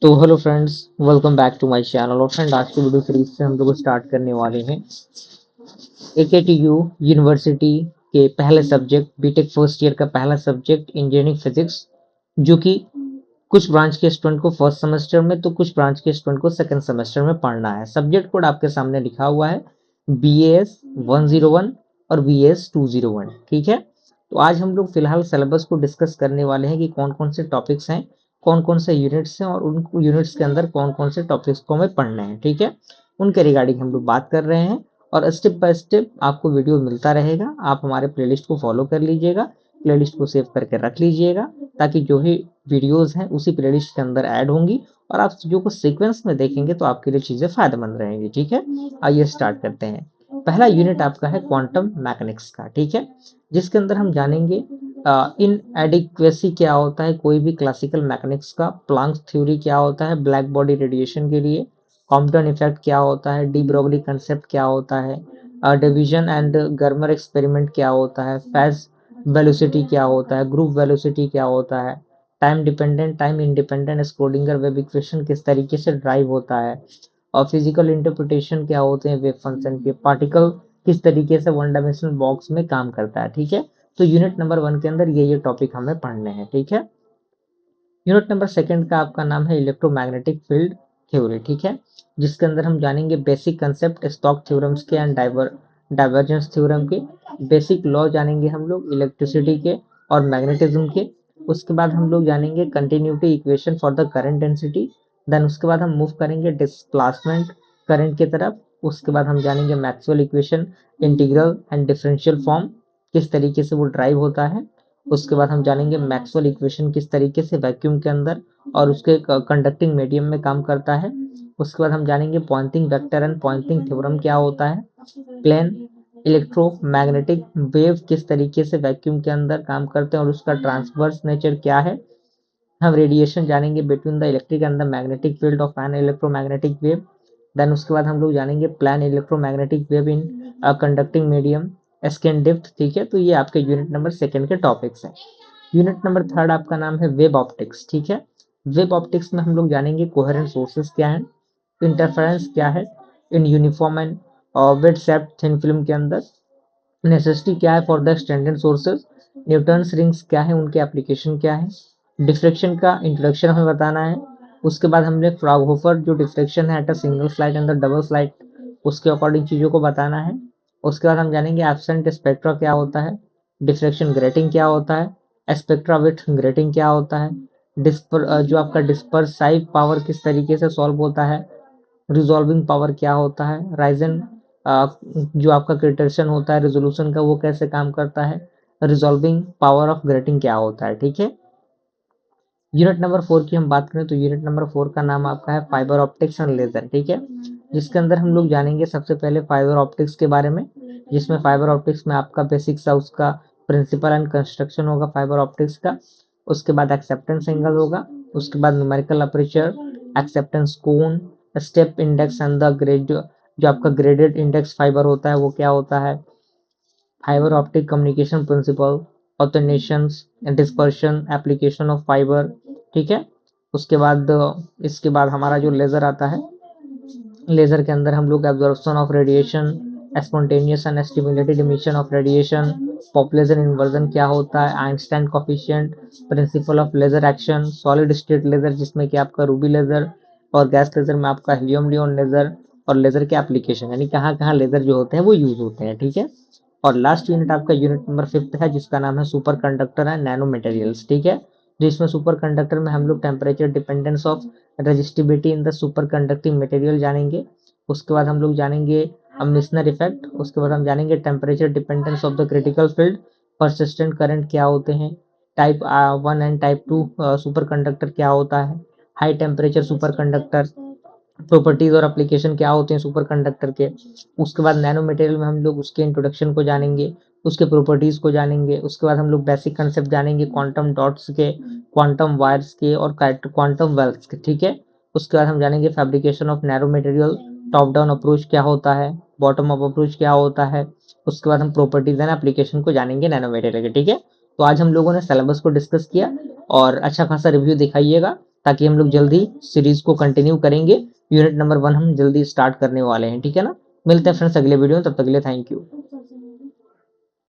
तो hello friends, welcome back to my channel. और friend, आज की वीडियो सीरीज से हम लोग स्टार्ट करने वाले हैं एकेटीयू यूनिवर्सिटी के पहले सब्जेक्ट बीटेक फर्स्ट ईयर का पहला सब्जेक्ट इंजीनियरिंग फिजिक्स, जो कि कुछ ब्रांच के स्टूडेंट को फर्स्ट सेमेस्टर में तो कुछ ब्रांच के स्टूडेंट को सेकंड सेमेस्टर में पढ़ना है। सब्जेक्ट कोड आपके सामने लिखा हुआ है BAS 101 और BAS 201। ठीक है, तो आज हम लोग फिलहाल सिलेबस को डिस्कस करने वाले हैं कि कौन कौन से टॉपिक्स हैं, कौन कौन से यूनिट्स हैं और उन यूनिट्स के अंदर कौन कौन से टॉपिक्स को हमें पढ़ने हैं। ठीक है, उनके रिगार्डिंग हम लोग बात कर रहे हैं और स्टेप बाय स्टेप आपको वीडियो मिलता रहेगा। आप हमारे प्लेलिस्ट को फॉलो कर लीजिएगा, प्लेलिस्ट को सेव करके रख लीजिएगा, ताकि जो ही वीडियोस हैं उसी प्लेलिस्ट के अंदर ऐड होंगी और आप चीज़ों को सीक्वेंस में देखेंगे तो आपके लिए चीज़ें फायदेमंद रहेंगी। ठीक है, आइए स्टार्ट करते हैं। पहला यूनिट आपका है क्वांटम मैकेनिक्स का। ठीक है, जिसके अंदर हम जानेंगे इन एडिक्वेसी क्या होता है, कोई भी क्लासिकल मैकेनिक्स का, प्लांक्स थ्योरी क्या होता है ब्लैक बॉडी रेडिएशन के लिए, कॉम्पटन इफेक्ट क्या होता है, डी ब्रोगली कंसेप्ट क्या होता है, डिवीजन एंड गर्मर एक्सपेरिमेंट क्या होता है, फेज वेलोसिटी क्या होता है, ग्रुप वेलोसिटी क्या होता है, time dependent time independent Schrödinger wave equation किस तरीके से ड्राइव होता है, और फिजिकल इंटरप्रिटेशन क्या होते हैं वेव फंक्शन के, पार्टिकल किस तरीके से वन डायमेंशनल बॉक्स में काम करता है। ठीक है, तो यूनिट नंबर 1 के अंदर ये टॉपिक हमें पढ़ने हैं। ठीक है, यूनिट नंबर सेकंड का आपका नाम है इलेक्ट्रोमैग्नेटिक फील्ड थ्योरी। ठीक है, जिसके अंदर हम जानेंगे बेसिक कंसेप्ट स्टॉक थ्योरम्स के एंड डाइवर्जेंस थ्योरम के, बेसिक लॉ जानेंगे हम लोग इलेक्ट्रिसिटी के और मैग्नेटिज्म के। उसके बाद हम लोग जानेंगे continuity equation for the current density. Then उसके बाद हम मूव करेंगे डिस्प्लेसमेंट करंट की तरफ। उसके बाद हम जानेंगे Maxwell equation, integral and differential form किस तरीके से वो ड्राइव होता है। उसके बाद हम जानेंगे मैक्सवेल इक्वेशन किस तरीके से वैक्यूम के अंदर और उसके कंडक्टिंग मीडियम में काम करता है। उसके बाद हम जानेंगे Poynting vector and Poynting theorem क्या होता है, प्लेन इलेक्ट्रोमैग्नेटिक वेव किस तरीके से वैक्यूम के अंदर काम करते हैं और उसका ट्रांसवर्स नेचर क्या है। हम रेडिएशन जानेंगे between the electric and the magnetic field of an electromagnetic wave. Then उसके बाद हम लोग जानेंगे plane electromagnetic wave in conducting medium skin depth. ठीक है, तो ये आपके यूनिट नंबर सेकंड के टॉपिक्स हैं। यूनिट नंबर थर्ड आपका नाम है वेब ऑप्टिक्स। ठीक है, वेब ऑप्टिक्स में हम लोग जानेंगे कोहेरेंट सोर्सेस क्या है, इंटरफेरेंस क्या है in uniform and wedge shaped thin film के अंदर, नेसेसिटी क्या है for the extended sources, Newton's rings क्या है, उनके एप्लीकेशन क्या है, डिफ्रेक्शन का इंट्रोडक्शन हमें बताना है। उसके बाद हमने फ्राउगहोफर जो डिफ्रेक्शन है at a single flight and the double flight, उसके अकॉर्डिंग चीज़ों को बताना है। उसके बाद हम जानेंगे एब्सेंट स्पेक्ट्रा क्या होता है, डिफ्रेक्शन ग्रेटिंग क्या होता है, स्पेक्ट्रा विथ ग्रेटिंग क्या होता है, जो आपका डिस्पर्सिव पावर किस तरीके से सॉल्व होता है, रिजॉल्विंग पावर क्या होता है, राइजन जो आपका क्रिटेशन होता है रेजोल्यूशन का वो कैसे काम करता है, रिजॉल्विंग पावर ऑफ ग्रेटिंग क्या होता है। ठीक है, यूनिट नंबर 4 की हम बात करें तो यूनिट नंबर 4 का नाम आपका है फाइबर ऑप्टिक्स एंड लेजर। ठीक है, जिसके अंदर हम लोग जानेंगे सबसे पहले फाइबर ऑप्टिक्स के बारे में, जिसमें फाइबर ऑप्टिक्स में आपका बेसिक सा उसका प्रिंसिपल एंड कंस्ट्रक्शन होगा फाइबर ऑप्टिक्स का। उसके बाद एक्सेप्टेंस एंगल होगा, उसके बाद numerical aperture, acceptance cone, step index and the grade जो आपका ग्रेडेड इंडेक्स फाइबर होता है वो क्या होता है, fibre optic communication principle, attenuations, dispersion, application of fibre. ठीक है, उसके बाद इसके बाद हमारा जो लेजर आता है, लेजर के अंदर हम लोग absorption of radiation, spontaneous and stimulated emission of radiation, population inversion क्या होता है, Einstein coefficient, principle of laser action, solid state laser जिसमें कि आपका रूबी लेजर, और गैस लेजर में आपका हीलियम नियॉन लेजर, और लेजर के एप्लीकेशन यानी कहाँ कहाँ लेजर जो होते हैं वो यूज होते हैं। ठीक है, और लास्ट यूनिट आपका यूनिट नंबर 5 है जिसका नाम है super conductor and nano materials. ठीक है, जिसमें सुपर कंडक्टर में हम लोग temperature dependence of resistivity in the super conducting material जानेंगे। उसके बाद हम लोग जानेंगे मिसनर इफेक्ट। उसके बाद हम जानेंगे temperature dependence of the critical field, persistent current क्या होते हैं, type 1 and type 2 super conductor क्या होता है, high temperature super conductor, properties और एप्लीकेशन क्या होते हैं सुपर कंडक्टर के। उसके बाद नैनो मटेरियल में हम लोग उसके इंट्रोडक्शन को जानेंगे, उसके प्रॉपर्टीज को जानेंगे। उसके बाद हम लोग बेसिक कंसेप्ट जानेंगे क्वांटम डॉट्स के, क्वांटम वायर्स के और क्वांटम वेल्स के। ठीक है, उसके बाद हम जानेंगे fabrication of narrow material, top down approach क्या होता है, बॉटम अप अप्रोच क्या होता है। उसके बाद हम प्रॉपर्टीज एंड एप्लीकेशन को जानेंगे नैनो मटेरियल के। ठीक है, तो आज हम लोगों ने सिलेबस को डिस्कस किया और अच्छा खासा रिव्यू दिखाइएगा। ताकि हम लोग जल्दी सीरीज को कंटिन्यू करेंगे। यूनिट नंबर 1 हम जल्दी स्टार्ट करने वाले हैं, ठीक है ना। मिलते हैं फ्रेंड्स अगले वीडियो में, तब तक के लिए थैंक यू।